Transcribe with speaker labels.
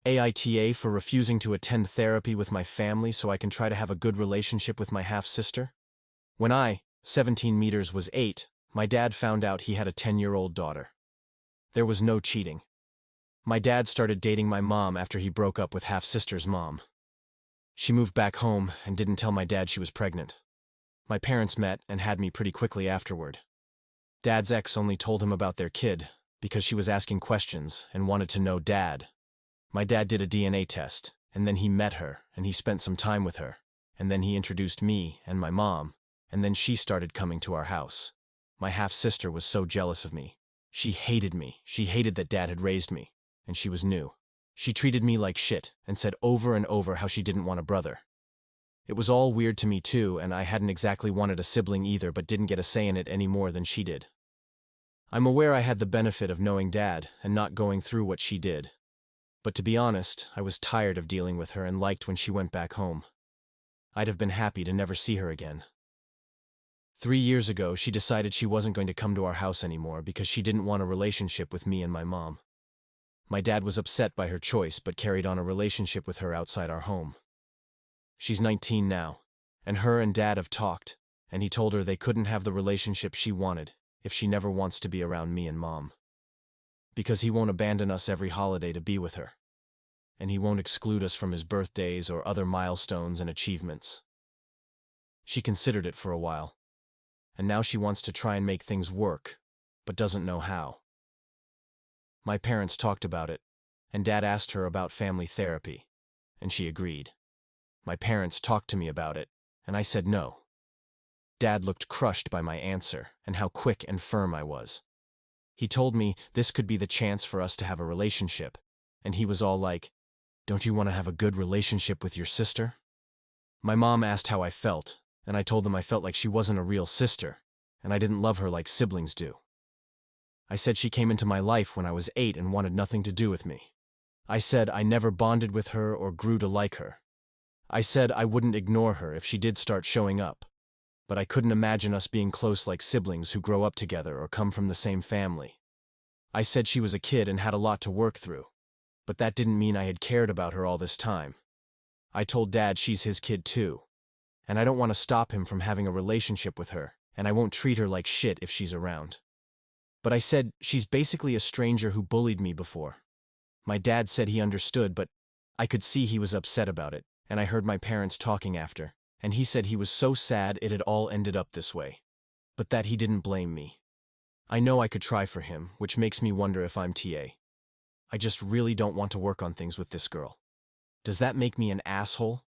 Speaker 1: AITA for refusing to attend therapy with my family so I can try to have a good relationship with my half-sister? When I, 17 meters, was 8, my dad found out he had a 10-year-old daughter. There was no cheating. My dad started dating my mom after he broke up with half-sister's mom. She moved back home and didn't tell my dad she was pregnant. My parents met and had me pretty quickly afterward. Dad's ex only told him about their kid because she was asking questions and wanted to know Dad. My dad did a DNA test, and then he met her, and he spent some time with her, and then he introduced me and my mom, and then she started coming to our house. My half-sister was so jealous of me. She hated me. She hated that Dad had raised me, and she was new. She treated me like shit and said over and over how she didn't want a brother. It was all weird to me too, and I hadn't exactly wanted a sibling either, but didn't get a say in it any more than she did. I'm aware I had the benefit of knowing Dad and not going through what she did. But to be honest, I was tired of dealing with her and liked when she went back home. I'd have been happy to never see her again. 3 years ago, she decided she wasn't going to come to our house anymore because she didn't want a relationship with me and my mom. My dad was upset by her choice but carried on a relationship with her outside our home. She's 19 now, and her and Dad have talked, and he told her they couldn't have the relationship she wanted if she never wants to be around me and Mom. Because he won't abandon us every holiday to be with her, and he won't exclude us from his birthdays or other milestones and achievements. She considered it for a while, and now she wants to try and make things work, but doesn't know how. My parents talked about it, and Dad asked her about family therapy, and she agreed. My parents talked to me about it, and I said no. Dad looked crushed by my answer and how quick and firm I was. He told me this could be the chance for us to have a relationship, and he was all like, "Don't you want to have a good relationship with your sister?" My mom asked how I felt, and I told them I felt like she wasn't a real sister, and I didn't love her like siblings do. I said she came into my life when I was 8 and wanted nothing to do with me. I said I never bonded with her or grew to like her. I said I wouldn't ignore her if she did start showing up, but I couldn't imagine us being close like siblings who grow up together or come from the same family. I said she was a kid and had a lot to work through, but that didn't mean I had cared about her all this time. I told Dad she's his kid too, and I don't want to stop him from having a relationship with her, and I won't treat her like shit if she's around. But I said she's basically a stranger who bullied me before. My dad said he understood, but I could see he was upset about it, and I heard my parents talking after, and he said he was so sad it had all ended up this way, but that he didn't blame me. I know I could try for him, which makes me wonder if I'm TA. I just really don't want to work on things with this girl. Does that make me an asshole?